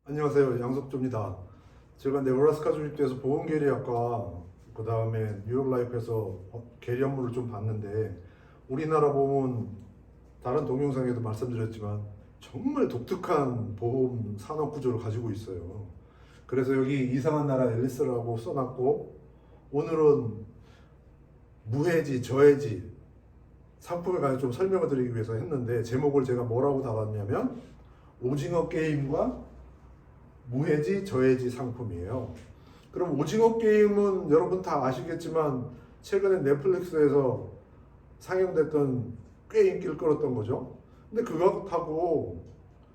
안녕하세요. 양석조입니다. 제가 네브라스카 주립대에서 보험계리학과 그 다음에 뉴욕라이프에서 계리 업무를 좀 봤는데 우리나라 보험은 다른 동영상에도 말씀드렸지만 정말 독특한 보험 산업 구조를 가지고 있어요. 그래서 여기 이상한 나라 앨리스라고 써놨고 오늘은 무해지, 저해지 상품에 관해서 좀 설명을 드리기 위해서 했는데 제목을 제가 뭐라고 달았냐면 오징어 게임과 무해지, 저해지 상품이에요. 그럼 오징어 게임은 여러분 다 아시겠지만 최근에 넷플릭스에서 상영됐던 꽤 인기를 끌었던 거죠. 근데 그것하고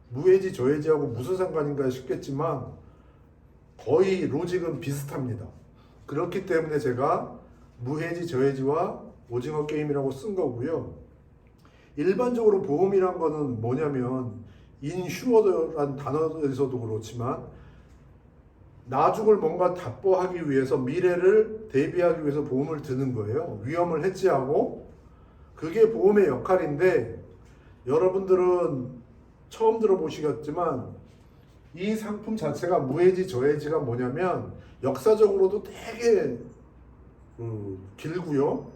무해지, 저해지하고 무슨 상관인가 싶겠지만 거의 로직은 비슷합니다. 그렇기 때문에 제가 무해지, 저해지와 오징어 게임이라고 쓴 거고요. 일반적으로 보험이란 거는 뭐냐면 인슈어드란 단어에서도 그렇지만 나중을 뭔가 답보하기 위해서 미래를 대비하기 위해서 보험을 드는 거예요. 위험을 해지하고 그게 보험의 역할인데 여러분들은 처음 들어보시겠지만 이 상품 자체가 무해지 저해지가 뭐냐면 역사적으로도 되게 길고요.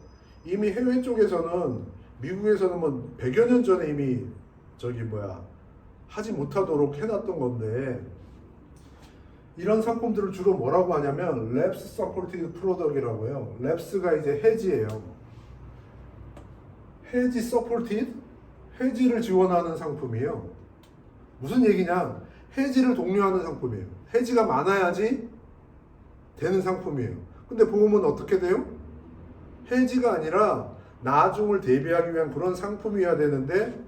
이미 해외 쪽에서는 미국에서는 뭐 100여 년 전에 이미 하지 못하도록 해놨던 건데 이런 상품들을 주로 뭐라고 하냐면 랩스 서포티드 프로덕이라고 해요. 랩스가 이제 해지예요. 해지 서포티드? 해지를 지원하는 상품이에요. 무슨 얘기냐? 해지를 독려하는 상품이에요. 해지가 많아야지 되는 상품이에요. 근데 보험은 어떻게 돼요? 해지가 아니라 나중을 대비하기 위한 그런 상품이어야 되는데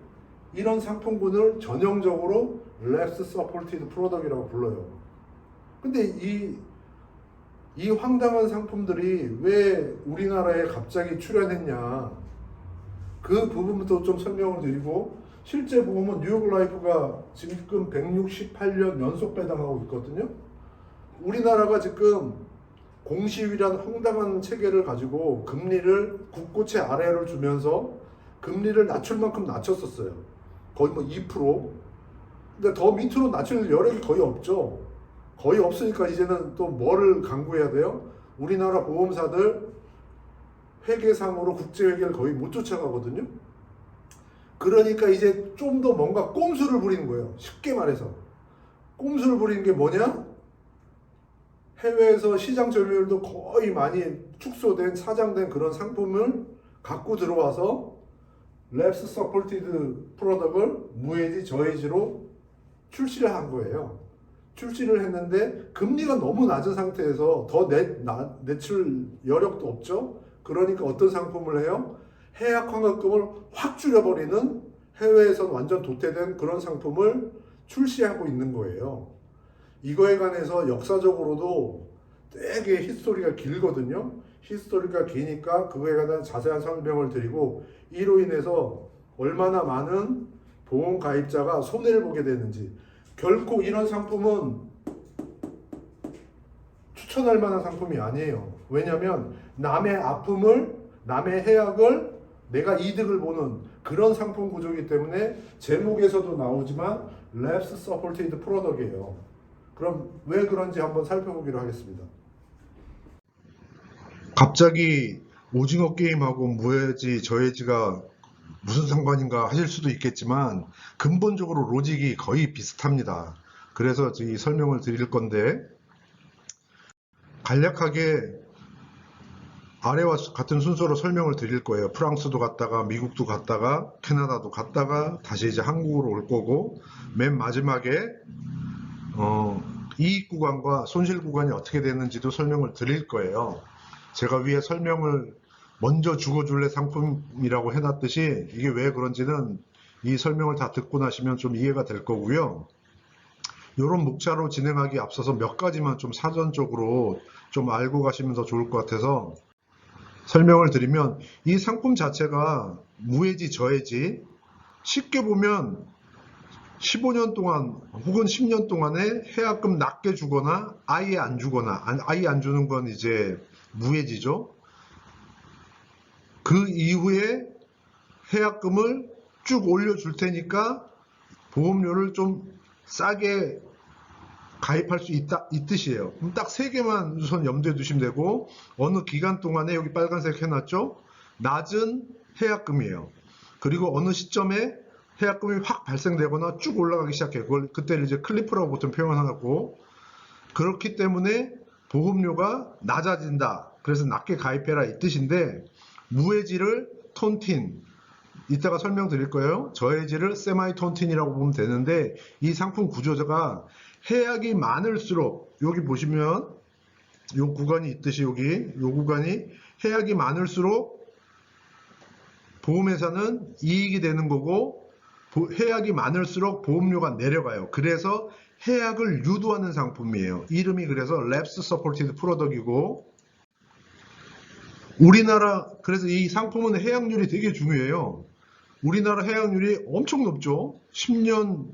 이런 상품군을 전형적으로 랩스 서포티드 프로덕이라고 불러요. 근데 이 황당한 상품들이 왜 우리나라에 갑자기 출현했냐 그 부분부터 좀 설명을 드리고 실제 보험은 뉴욕 라이프가 지금 168년 연속 배당하고 있거든요. 우리나라가 지금 공시위란 황당한 체계를 가지고 금리를 국고채 아래를 주면서 금리를 낮출 만큼 낮췄었어요. 거의 뭐 2%. 근데 더 밑으로 낮출 여력이 거의 없죠. 거의 없으니까 이제는 또 뭐를 강구해야 돼요? 우리나라 보험사들 회계상으로 국제회계를 거의 못 쫓아가거든요. 그러니까 이제 좀 더 뭔가 꼼수를 부리는 거예요. 쉽게 말해서. 꼼수를 부리는 게 뭐냐? 해외에서 시장 점유율도 거의 많이 축소된, 사장된 그런 상품을 갖고 들어와서 랩스 서포티드 프로덕을 무해지, 저해지로 출시를 한 거예요. 출시를 했는데 금리가 너무 낮은 상태에서 더 내출 여력도 없죠. 그러니까 어떤 상품을 해요? 해약 환급금을 확 줄여버리는 해외에선 완전 도태된 그런 상품을 출시하고 있는 거예요. 이거에 관해서 역사적으로도 되게 히스토리가 길거든요. 히스토리가 기니까 그거에 관한 자세한 설명을 드리고 이로 인해서 얼마나 많은 보험 가입자가 손해를 보게 되는지 결코 이런 상품은 추천할 만한 상품이 아니에요. 왜냐하면 남의 아픔을 남의 해악을 내가 이득을 보는 그런 상품 구조이기 때문에 제목에서도 나오지만 랩스 서포티드 프로덕이에요. 그럼 왜 그런지 한번 살펴보기로 하겠습니다. 갑자기 오징어 게임하고 무해지, 저해지가 무슨 상관인가 하실 수도 있겠지만 근본적으로 로직이 거의 비슷합니다. 그래서 이 설명을 드릴 건데 간략하게 아래와 같은 순서로 설명을 드릴 거예요. 프랑스도 갔다가 미국도 갔다가 캐나다도 갔다가 다시 이제 한국으로 올 거고 맨 마지막에 이익 구간과 손실 구간이 어떻게 되는지도 설명을 드릴 거예요. 제가 위에 설명을 먼저 주고줄래 상품이라고 해놨듯이 이게 왜 그런지는 이 설명을 다 듣고 나시면 좀 이해가 될 거고요. 이런 목차로 진행하기 앞서서 몇 가지만 좀 사전적으로 좀 알고 가시면 더 좋을 것 같아서 설명을 드리면 이 상품 자체가 무해지, 저해지 쉽게 보면 15년 동안 혹은 10년 동안에 해약금 낮게 주거나 아예 안 주거나 아예 안 주는 건 이제 무해지죠. 그 이후에 해약금을 쭉 올려줄 테니까 보험료를 좀 싸게 가입할 수 있다 이 뜻이에요. 그럼 딱 세 개만 우선 염두에 두시면 되고, 어느 기간 동안에 여기 빨간색 해놨죠? 낮은 해약금이에요. 그리고 어느 시점에 해약금이 확 발생되거나 쭉 올라가기 시작해요. 그때를 이제 클리프라고 보통 표현하고, 그렇기 때문에 보험료가 낮아진다. 그래서 낮게 가입해라 이 뜻인데, 무해지를 톤틴, 이따가 설명드릴 거예요. 저해지를 세마이 톤틴이라고 보면 되는데, 이 상품 구조가 해약이 많을수록, 여기 보시면 이 구간이 있듯이 이 구간이 해약이 많을수록 보험회사는 이익이 되는 거고, 해약이 많을수록 보험료가 내려가요. 그래서 해약을 유도하는 상품이에요. 이름이 그래서 랩스 서포티드 프로덕이고, 우리나라, 그래서 이 상품은 해약률이 되게 중요해요. 우리나라 해약률이 엄청 높죠. 10년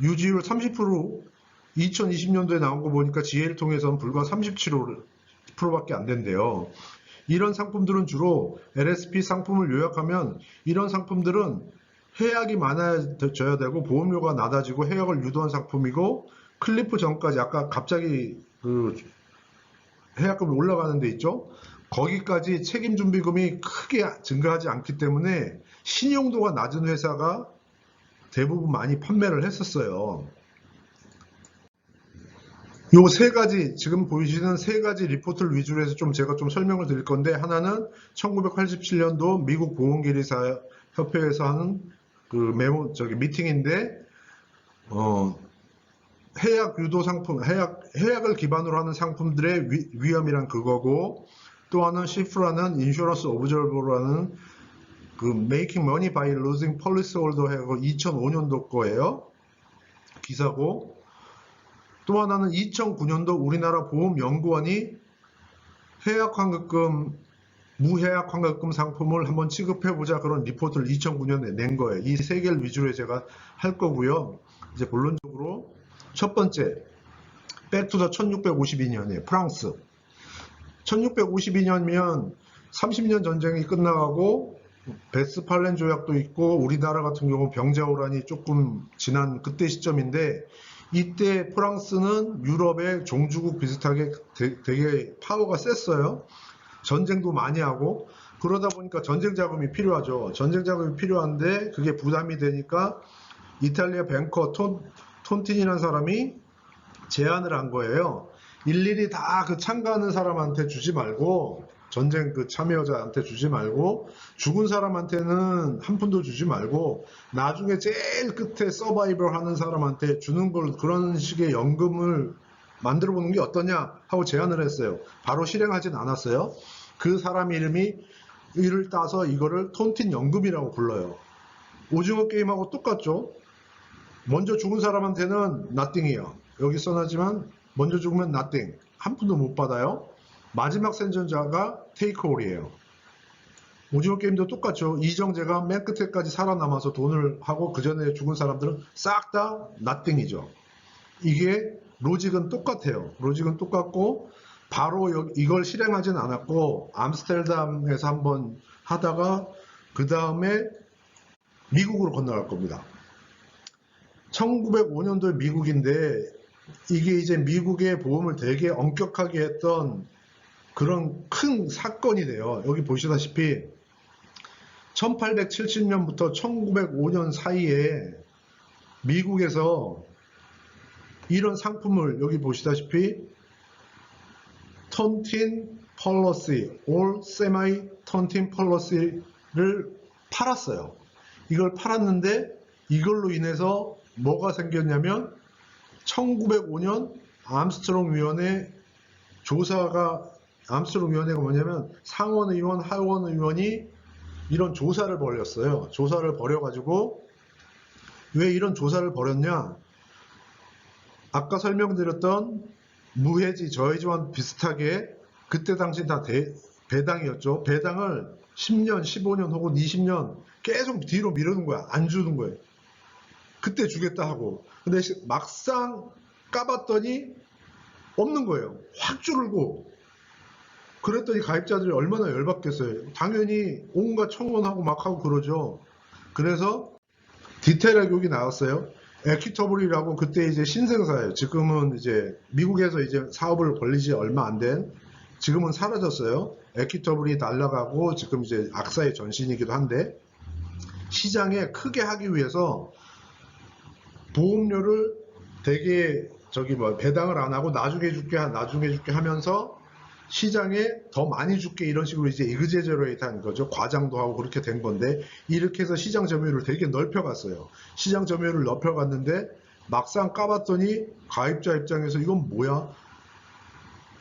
유지율 30%, 2020년도에 나온 거 보니까 GA를 통해서는 불과 37%밖에 안 된대요. 이런 상품들은 주로 LSP 상품을 요약하면, 이런 상품들은 해약이 많아져야 되고 보험료가 낮아지고 해약을 유도한 상품이고, 클리프 전까지 아까 갑자기 그 해약금이 올라가는 데 있죠. 거기까지 책임준비금이 크게 증가하지 않기 때문에 신용도가 낮은 회사가 대부분 많이 판매를 했었어요. 요 세 가지, 지금 보이시는 세 가지 리포트를 위주로 해서 제가 좀 설명을 드릴 건데, 하나는 1987년도 미국 보험계리사 협회에서 하는 그 미팅인데, 해약 유도 상품, 해약을 기반으로 하는 상품들의 위험이란 그거고, 또 하나는 시프라는 인슈런스 오브저버라는 그 Making Money by Losing Policyholder 해고 2005년도 거예요. 기사고, 또 하나는 2009년도 우리나라 보험연구원이 해약환급금, 무해약환급금 상품을 한번 취급해보자, 그런 리포트를 2009년에 낸 거예요. 이 세 개를 위주로 제가 할 거고요. 이제 본론적으로 첫 번째, 백투더 1652년이에요. 프랑스. 1652년이면 30년 전쟁이 끝나가고 베스팔렌 조약도 있고, 우리나라 같은 경우 병자호란이 조금 지난 그때 시점인데, 이때 프랑스는 유럽의 종주국 비슷하게 되게 파워가 셌어요. 전쟁도 많이 하고, 그러다 보니까 전쟁 자금이 필요하죠. 전쟁 자금이 필요한데 그게 부담이 되니까 이탈리아 뱅커 톤틴이라는 사람이 제안을 한 거예요. 일일이 다 그 참가하는 사람한테 주지 말고, 전쟁 그 참여자한테 주지 말고, 죽은 사람한테는 한 푼도 주지 말고, 나중에 제일 끝에 서바이벌 하는 사람한테 주는 걸, 그런 식의 연금을 만들어 보는 게 어떠냐 하고 제안을 했어요. 바로 실행하진 않았어요. 그 사람 이름이 이를 따서 이거를 톤틴 연금이라고 불러요. 오징어 게임하고 똑같죠. 먼저 죽은 사람한테는 nothing이에요. 여기 써놨지만 먼저 죽으면 nothing, 한 푼도 못 받아요. 마지막 생존자가 take all이에요. 오징어 게임도 똑같죠. 이정재가 맨 끝에까지 살아남아서 돈을 하고 그 전에 죽은 사람들은 싹 다 nothing이죠. 이게 로직은 똑같아요. 로직은 똑같고, 바로 이걸 실행하진 않았고 암스테르담에서 한번 하다가 그 다음에 미국으로 건너갈 겁니다. 1905년도에 미국인데, 이게 이제 미국의 보험을 되게 엄격하게 했던 그런 큰 사건이 돼요. 여기 보시다시피 1870년부터 1905년 사이에 미국에서 이런 상품을, 여기 보시다시피 톤틴 폴러시, or semi 톤틴 폴러시를 팔았어요. 이걸 팔았는데 이걸로 인해서 뭐가 생겼냐면, 1905년 암스트롱 위원회 조사가, 암스트롱 위원회가 뭐냐면 상원의원, 하원의원이 이런 조사를 벌였어요. 조사를 벌여가지고, 왜 이런 조사를 벌였냐? 아까 설명드렸던 무해지, 저해지와 비슷하게 그때 당시 다 배당이었죠. 배당을 10년, 15년 혹은 20년 계속 뒤로 미루는 거야. 안 주는 거예요. 그때 주겠다 하고. 근데 막상 까봤더니 없는 거예요. 확 줄고. 그랬더니 가입자들이 얼마나 열받겠어요. 당연히 온갖 청원하고 막 하고 그러죠. 그래서 디테일하게 여기 나왔어요. 에퀴터블이라고 그때 이제 신생사예요. 지금은 이제 미국에서 이제 사업을 벌리지 얼마 안 된, 지금은 사라졌어요. 에퀴터블이 날아가고 지금 이제 악사의 전신이기도 한데, 시장에 크게 하기 위해서 보험료를 되게 배당을 안 하고 나중에 줄게 하면서 시장에 더 많이 줄게 이런 식으로 이제 이그제저레이트 한 거죠. 과장도 하고 그렇게 된 건데, 이렇게 해서 시장 점유율을 되게 넓혀갔어요. 시장 점유율을 넓혀갔는데 막상 까봤더니 가입자 입장에서 이건 뭐야?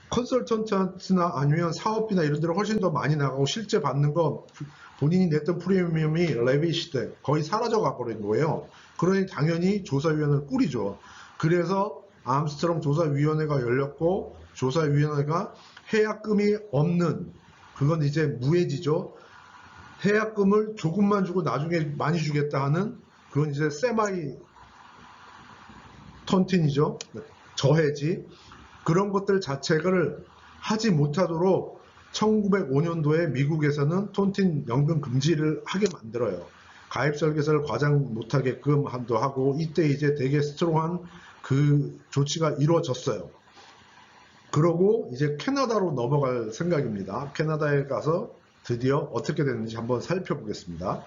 컨설턴트나 아니면 사업비나 이런 데로 훨씬 더 많이 나가고 실제 받는 거 본인이 냈던 프리미엄이 레비시대 거의 사라져 가버린 거예요. 그러니 당연히 조사위원회를 꾸리죠. 그래서 암스트롱 조사위원회가 열렸고, 조사위원회가 해약금이 없는, 그건 이제 무해지죠. 해약금을 조금만 주고 나중에 많이 주겠다 하는, 그건 이제 세마이 턴틴이죠. 저해지. 그런 것들 자체를 하지 못하도록 1905년도에 미국에서는 톤틴 연금 금지를 하게 만들어요. 가입 설계서를 과장 못하게끔 한도 하고, 이때 이제 되게 스트롱한 그 조치가 이루어졌어요. 그러고 이제 캐나다로 넘어갈 생각입니다. 캐나다에 가서 드디어 어떻게 됐는지 한번 살펴보겠습니다.